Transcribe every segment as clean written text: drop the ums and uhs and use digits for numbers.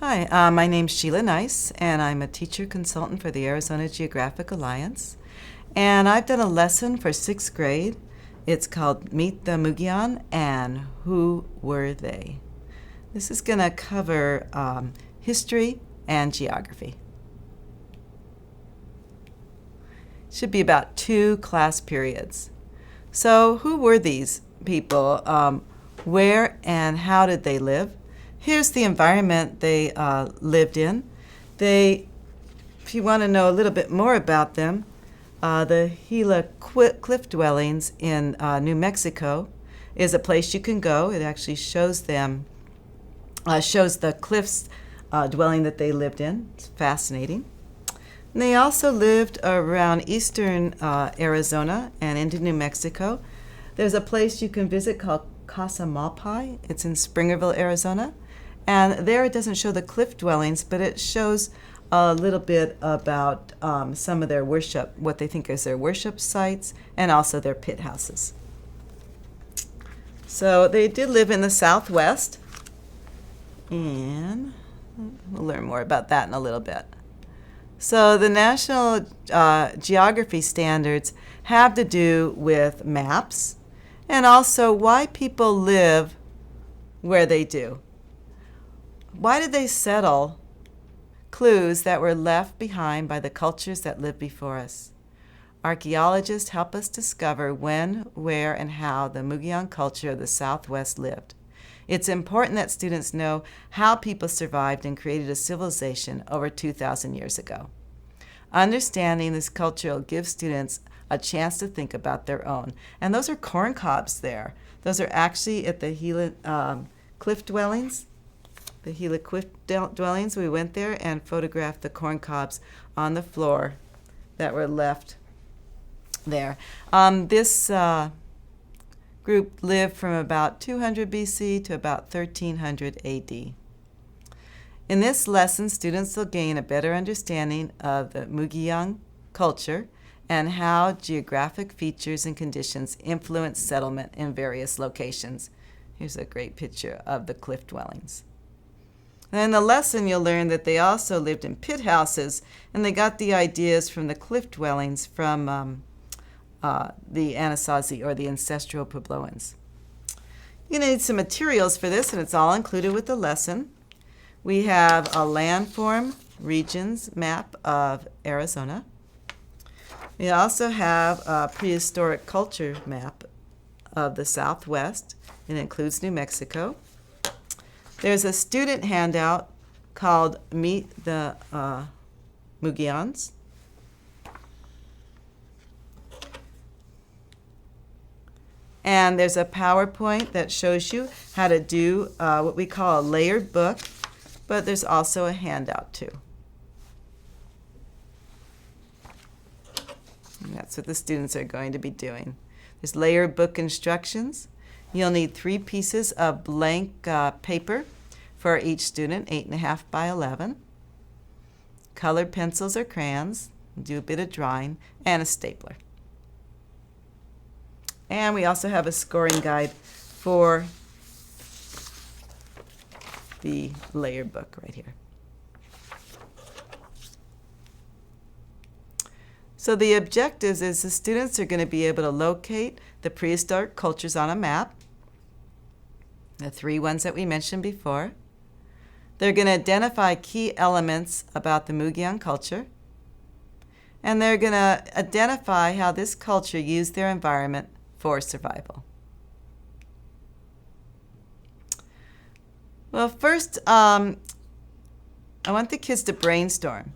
Hi, my name's Sheila Nice, and I'm a teacher consultant for the Arizona Geographic Alliance. And I've done a lesson for sixth grade. It's called Meet the Mogollon and Who Were They? This is going to cover history and geography. Should be about 2 class periods. So, who were these people? Where and how did they live? Here's the environment they lived in. If you want to know a little bit more about them, the Gila cliff dwellings in New Mexico is a place you can go. It actually shows the cliffs dwelling that they lived in. It's fascinating. And they also lived around eastern Arizona and into New Mexico. There's a place you can visit called Casa Malpai. It's in Springerville, Arizona. And there it doesn't show the cliff dwellings, but it shows a little bit about some of their worship, what they think is their worship sites, and also their pit houses. So they did live in the Southwest, and we'll learn more about that in a little bit. So the National Geography Standards have to do with maps and also why people live where they do. Why did they settle? Clues that were left behind by the cultures that lived before us. Archaeologists help us discover when, where, and how the Mogollon culture of the Southwest lived. It's important that students know how people survived and created a civilization over 2,000 years ago. Understanding this culture will give students a chance to think about their own. And those are corn cobs there. Those are actually at the Gila cliff dwellings. The Gila cliff dwellings. We went there and photographed the corn cobs on the floor that were left there. This group lived from about 200 BC to about 1300 AD. In this lesson, students will gain a better understanding of the Mogollon culture and how geographic features and conditions influence settlement in various locations. Here's a great picture of the cliff dwellings. And in the lesson, you'll learn that they also lived in pit houses, and they got the ideas from the cliff dwellings from the Anasazi, or the ancestral Puebloans. You're going to need some materials for this, and it's all included with the lesson. We have a landform regions map of Arizona. We also have a prehistoric culture map of the Southwest. It includes New Mexico. There's a student handout called Meet the Mogollons. And there's a PowerPoint that shows you how to do what we call a layered book, but there's also a handout too. And that's what the students are going to be doing. There's layered book instructions. You'll need 3 pieces of blank paper for each student, 8.5 by 11. Colored pencils or crayons, do a bit of drawing, and a stapler. And we also have a scoring guide for the layered book right here. So the objectives is the students are going to be able to locate the prehistoric cultures on a map, the 3 ones that we mentioned before. They're going to identify key elements about the Mogollon culture, and they're going to identify how this culture used their environment for survival. Well, first, I want the kids to brainstorm.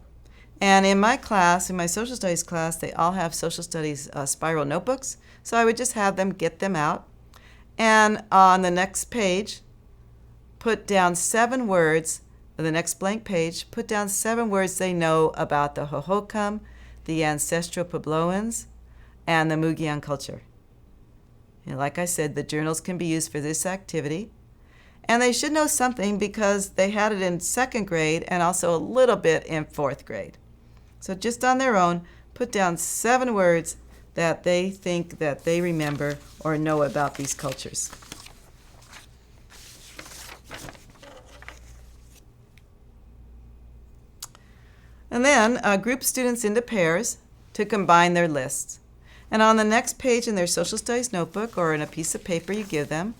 And in my class, in my social studies class, they all have social studies spiral notebooks. So I would just have them get them out. And on the next page, put down 7 words, on the next blank page, put down 7 words they know about the Hohokam, the ancestral Puebloans, and the Mogollon culture. And like I said, the journals can be used for this activity. And they should know something because they had it in 2nd grade and also a little bit in 4th grade. So just on their own, put down 7 words that they think that they remember or know about these cultures. And then group students into pairs to combine their lists. And on the next page in their social studies notebook or in a piece of paper you give them,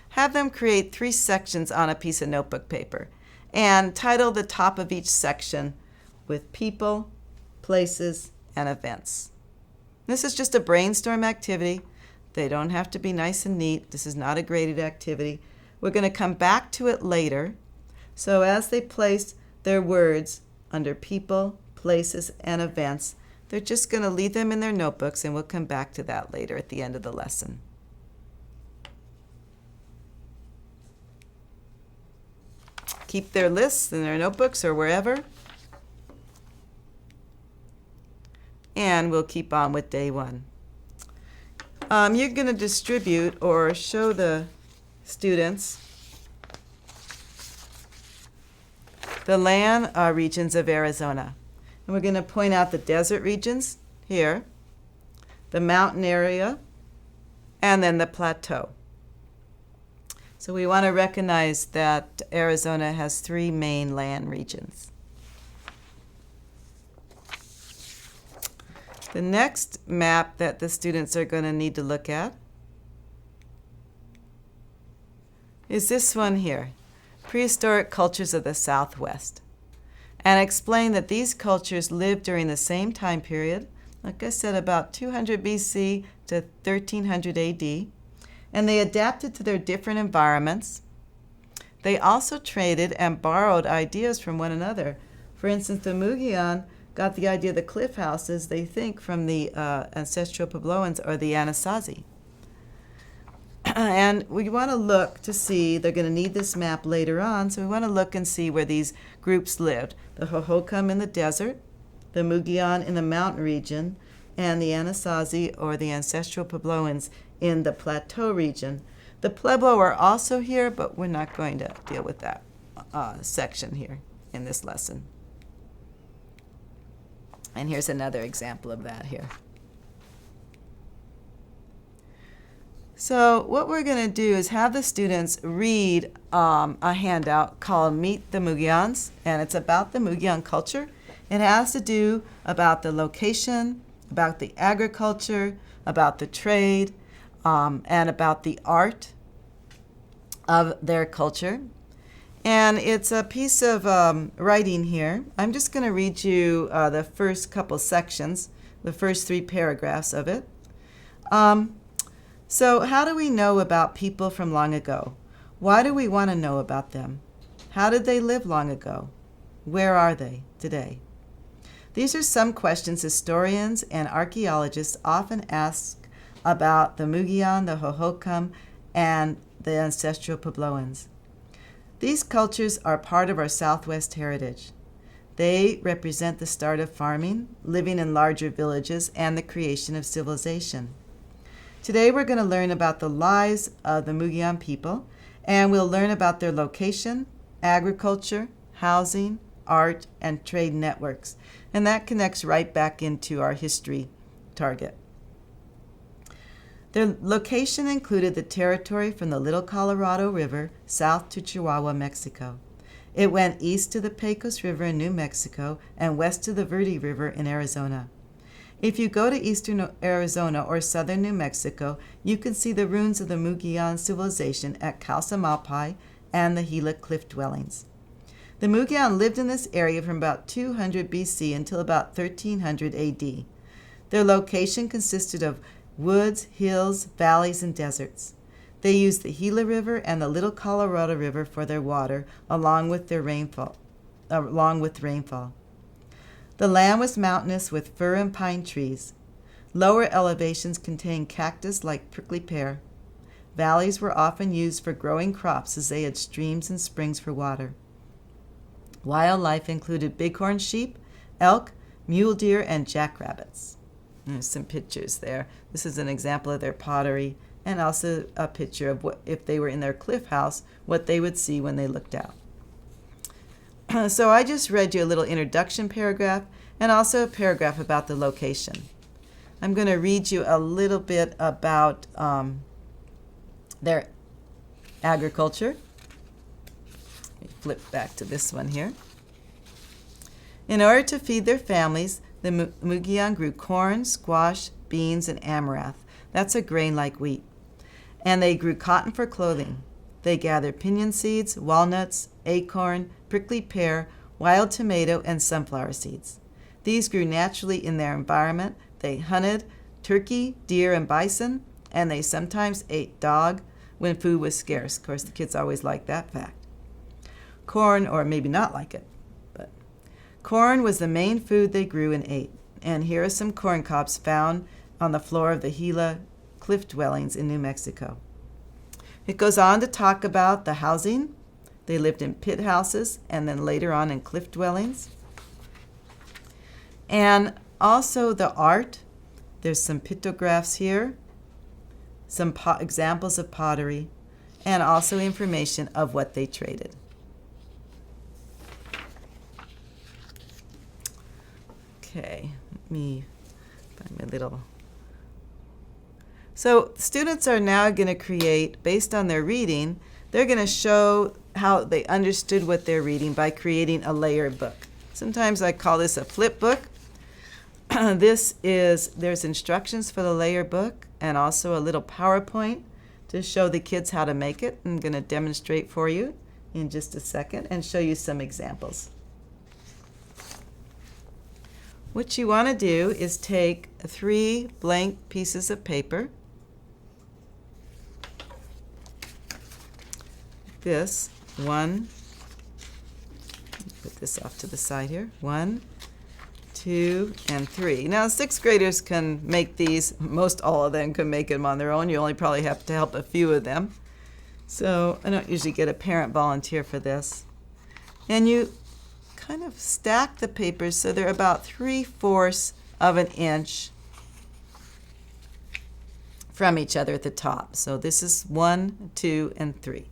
have them create 3 sections on a piece of notebook paper and title the top of each section with people, places, and events. This is just a brainstorm activity. They don't have to be nice and neat. This is not a graded activity. We're going to come back to it later. So as they place their words under people, places, and events, they're just going to leave them in their notebooks, and we'll come back to that later at the end of the lesson. Keep their lists in their notebooks or wherever. And we'll keep on with day 1. You're going to distribute or show the students the land regions of Arizona. And we're going to point out the desert regions here, the mountain area, and then the plateau. So we want to recognize that Arizona has 3 main land regions. The next map that the students are going to need to look at is this one here, Prehistoric Cultures of the Southwest, and explain that these cultures lived during the same time period, like I said, about 200 BC to 1300 AD, and they adapted to their different environments. They also traded and borrowed ideas from one another. For instance, the Mogollon got the idea of the cliff houses, they think, from the ancestral Puebloans or the Anasazi. And we want to look to see, they're going to need this map later on, so we want to look and see where these groups lived. The Hohokam in the desert, the Mogollon in the mountain region, and the Anasazi or the ancestral Puebloans in the plateau region. The Pueblo are also here, but we're not going to deal with that section here in this lesson. And here's another example of that here. So what we're going to do is have the students read a handout called Meet the Mogollons, and it's about the Mogollon culture. It has to do about the location, about the agriculture, about the trade, and about the art of their culture. And it's a piece of writing here. I'm just going to read you the first couple sections, the first 3 paragraphs of it. So how do we know about people from long ago? Why do we want to know about them? How did they live long ago? Where are they today? These are some questions historians and archaeologists often ask about the Mogollon, the Hohokam, and the ancestral Puebloans. These cultures are part of our Southwest heritage. They represent the start of farming, living in larger villages, and the creation of civilization. Today we're going to learn about the lives of the Mogollon people, and we'll learn about their location, agriculture, housing, art, and trade networks. And that connects right back into our history target. Their location included the territory from the Little Colorado River south to Chihuahua, Mexico. It went east to the Pecos River in New Mexico and west to the Verde River in Arizona. If you go to eastern Arizona or southern New Mexico, you can see the ruins of the Mogollon civilization at Calsamalpai and the Gila Cliff Dwellings. The Mogollon lived in this area from about 200 BC until about 1300 AD. Their location consisted of woods, hills, valleys, and deserts. They used the Gila River and the Little Colorado River for their water, along with rainfall. The land was mountainous with fir and pine trees. Lower elevations contained cactus like prickly pear. Valleys were often used for growing crops as they had streams and springs for water. Wildlife included bighorn sheep, elk, mule deer, and jackrabbits. There's some pictures there. This is an example of their pottery, and also a picture of what, if they were in their cliff house, what they would see when they looked out. So I just read you a little introduction paragraph and also a paragraph about the location. I'm going to read you a little bit about their agriculture. Flip back to this one here. In order to feed their families, the Mogollon grew corn, squash, beans, and amaranth. That's a grain like wheat. And they grew cotton for clothing. They gathered pinyon seeds, walnuts, acorn, prickly pear, wild tomato, and sunflower seeds. These grew naturally in their environment. They hunted turkey, deer, and bison, and they sometimes ate dog when food was scarce. Of course, the kids always liked that fact. Corn, or maybe not like it, but corn was the main food they grew and ate. And here are some corn cobs found on the floor of the Sheila cliff dwellings in New Mexico. It goes on to talk about the housing. They lived in pit houses and then later on in cliff dwellings. And also the art. There's some pictographs here, some examples of pottery, and also information of what they traded. Okay, let me find my little. So students are now going to create, based on their reading, they're going to show how they understood what they're reading by creating a layered book. Sometimes I call this a flip book. There's instructions for the layer book and also a little PowerPoint to show the kids how to make it. I'm going to demonstrate for you in just a second and show you some examples. What you want to do is take 3 blank pieces of paper. This, 1, put this off to the side here, 1, 2, and 3. Now, 6th graders can make these. Most all of them can make them on their own. You only probably have to help a few of them. So I don't usually get a parent volunteer for this. And you kind of stack the papers so they're about 3/4 of an inch from each other at the top. So this is 1, 2, and 3.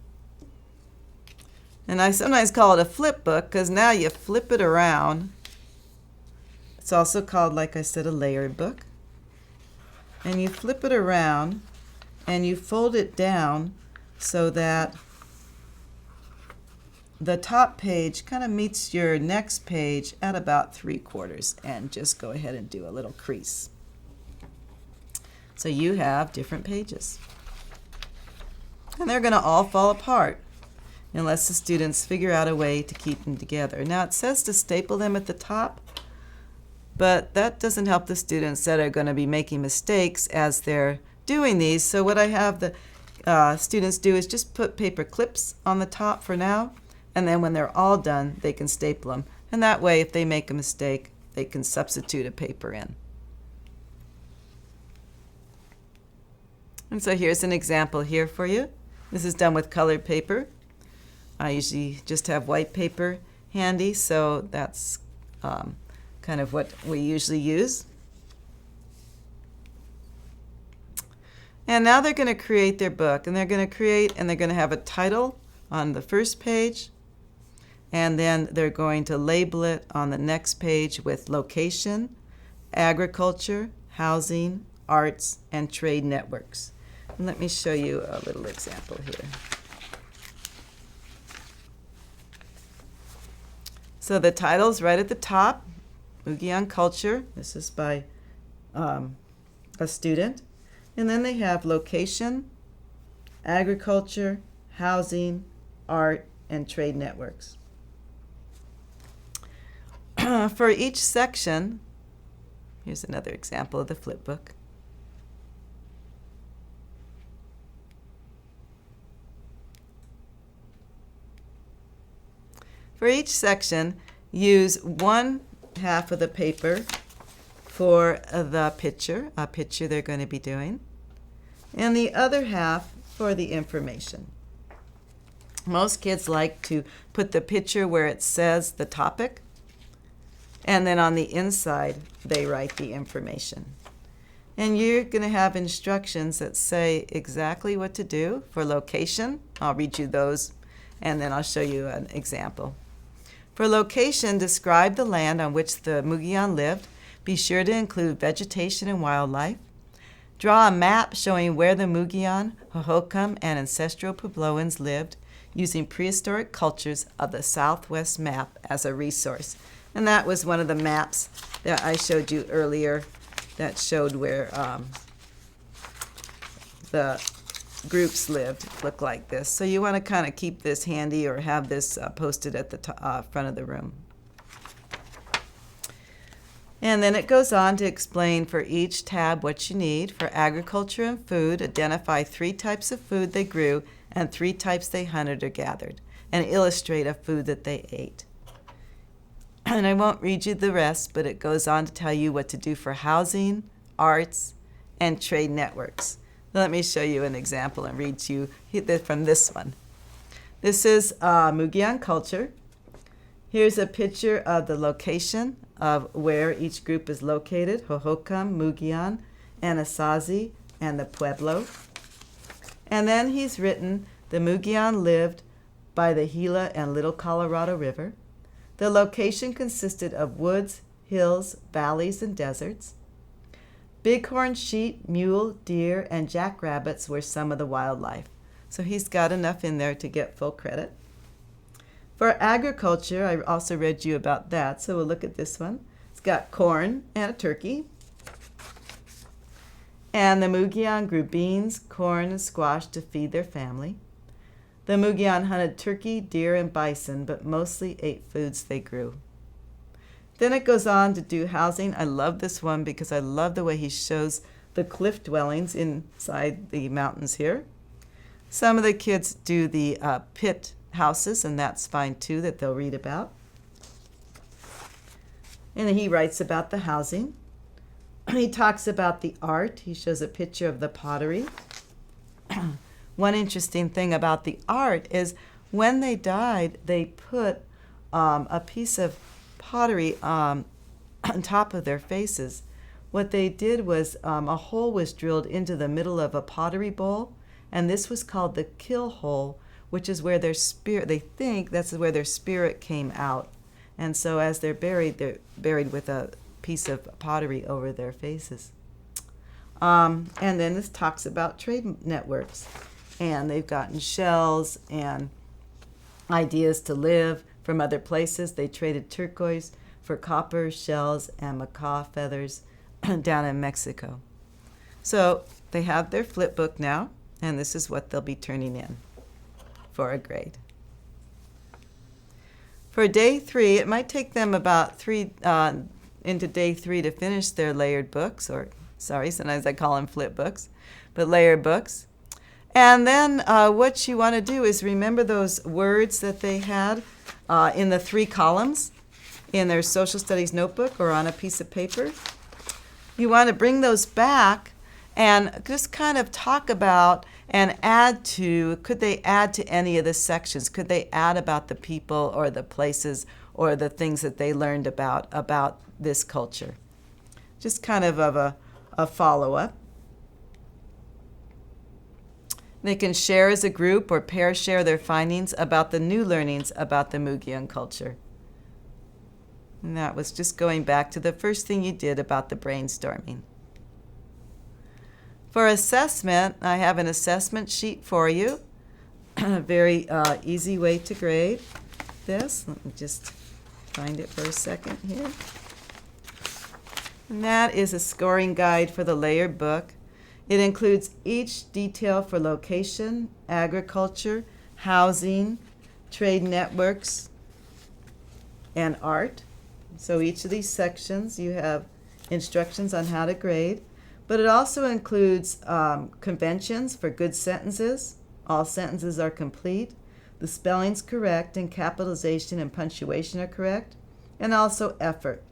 And I sometimes call it a flip book because now you flip it around. It's also called, like I said, a layered book. And you flip it around and you fold it down so that the top page kind of meets your next page at about 3/4, and just go ahead and do a little crease. So you have different pages. And they're going to all fall apart unless the students figure out a way to keep them together. Now it says to staple them at the top, but that doesn't help the students that are going to be making mistakes as they're doing these. So what I have the students do is just put paper clips on the top for now, and then when they're all done, they can staple them. And that way, if they make a mistake, they can substitute a paper in. And so here's an example here for you. This is done with colored paper. I usually just have white paper handy, so that's kind of what we usually use. And now they're going to create their book, and they're going to have a title on the first page, and then they're going to label it on the next page with location, agriculture, housing, arts, and trade networks. And let me show you a little example here. So the title's right at the top, Mogollon Culture. This is by a student. And then they have location, agriculture, housing, art, and trade networks. For each section, here's another example of the flip book. For each section, use 1/2 of the paper for the picture, a picture they're going to be doing, and the other half for the information. Most kids like to put the picture where it says the topic, and then on the inside they write the information. And you're going to have instructions that say exactly what to do for location. I'll read you those, and then I'll show you an example. For location, describe the land on which the Mogollon lived. Be sure to include vegetation and wildlife. Draw a map showing where the Mogollon, Hohokam, and ancestral Puebloans lived, using prehistoric cultures of the Southwest map as a resource. And that was one of the maps that I showed you earlier that showed where the groups lived. Look like this. So you want to kind of keep this handy or have this posted at the front of the room. And then it goes on to explain for each tab what you need. For agriculture and food, identify 3 types of food they grew and 3 types they hunted or gathered, and illustrate a food that they ate. And I won't read you the rest, but it goes on to tell you what to do for housing, arts, and trade networks. Let me show you an example and read to you from this one. This is Mogollon culture. Here's a picture of the location of where each group is located: Hohokam, Mogollon, Anasazi, and the Pueblo. And then he's written, the Mogollon lived by the Gila and Little Colorado River. The location consisted of woods, hills, valleys, and deserts. Bighorn sheep, mule, deer, and jackrabbits were some of the wildlife. So he's got enough in there to get full credit. For agriculture, I also read you about that, so we'll look at this one. It's got corn and a turkey. And the Mogollon grew beans, corn, and squash to feed their family. The Mogollon hunted turkey, deer, and bison, but mostly ate foods they grew. Then it goes on to do housing. I love this one because I love the way he shows the cliff dwellings inside the mountains here. Some of the kids do the pit houses, and that's fine too, that they'll read about. And he writes about the housing. He talks about the art. He shows a picture of the pottery. One interesting thing about the art is when they died, they put a piece of pottery on top of their faces. What they did was a hole was drilled into the middle of a pottery bowl, and this was called the kill hole, which is where their spirit, they think that's where their spirit came out. And so as they're buried with a piece of pottery over their faces. And then this talks about trade networks. And they've gotten shells and ideas to live from other places. They traded turquoise for copper, shells, and macaw feathers down in Mexico. So they have their flip book now, and this is what they'll be turning in for a grade. For day 3, it might take them about into day 3 to finish their layered books, or sometimes I call them flip books, but layered books. And then what you want to do is remember those words that they had in the 3 columns in their social studies notebook or on a piece of paper. You want to bring those back and just kind of talk about and add to, could they add to any of the sections? Could they add about the people or the places or the things that they learned about this culture? Just kind of a follow-up. They can share as a group or pair share their findings about the new learnings about the Mogollon culture. And that was just going back to the first thing you did about the brainstorming. For assessment, I have an assessment sheet for you. A very easy way to grade this. Let me just find it for a second here. And that is a scoring guide for the layered book. It includes each detail for location, agriculture, housing, trade networks, and art. So each of these sections you have instructions on how to grade. But it also includes conventions for good sentences. All sentences are complete. The spelling's correct, and capitalization and punctuation are correct. And also effort.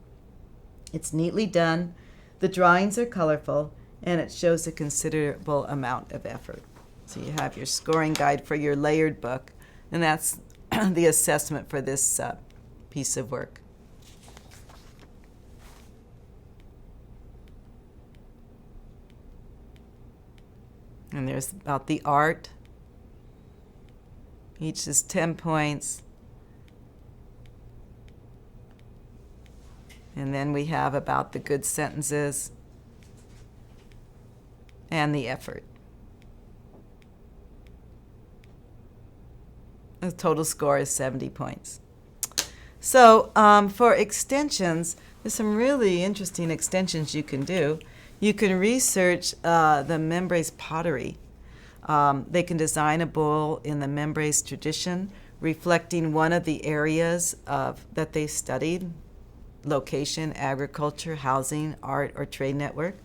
It's neatly done. The drawings are colorful, and it shows a considerable amount of effort. So you have your scoring guide for your layered book, and that's the assessment for this piece of work. And there's about the art. Each is 10 points. And then we have about the good sentences and the effort. The total score is 70 points. So for extensions, there's some really interesting extensions you can do. You can research the Membres pottery. They can design a bowl in the Membres tradition, reflecting one of the areas that they studied: location, agriculture, housing, art, or trade network.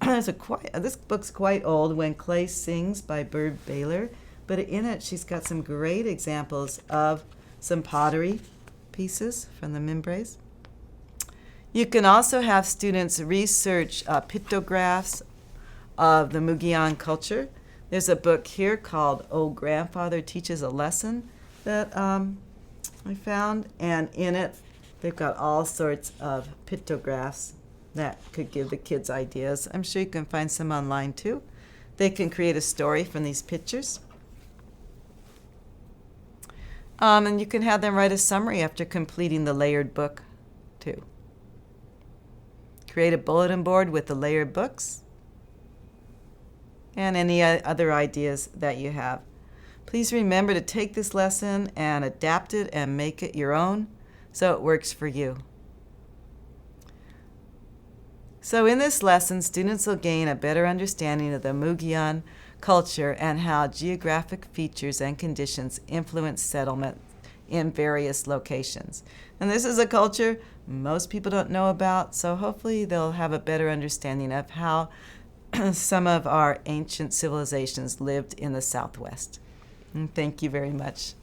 This book's quite old, When Clay Sings by Bird Baylor, but in it she's got some great examples of some pottery pieces from the Membres. You can also have students research pictographs of the Mogollon culture. There's a book here called Old Grandfather Teaches a Lesson that I found, and in it they've got all sorts of pictographs that could give the kids ideas. I'm sure you can find some online too. They can create a story from these pictures. And you can have them write a summary after completing the layered book too. Create a bulletin board with the layered books and any other ideas that you have. Please remember to take this lesson and adapt it and make it your own so it works for you. So in this lesson, students will gain a better understanding of the Mogollon culture and how geographic features and conditions influence settlement in various locations. And this is a culture most people don't know about, so hopefully they'll have a better understanding of how some of our ancient civilizations lived in the Southwest. And thank you very much.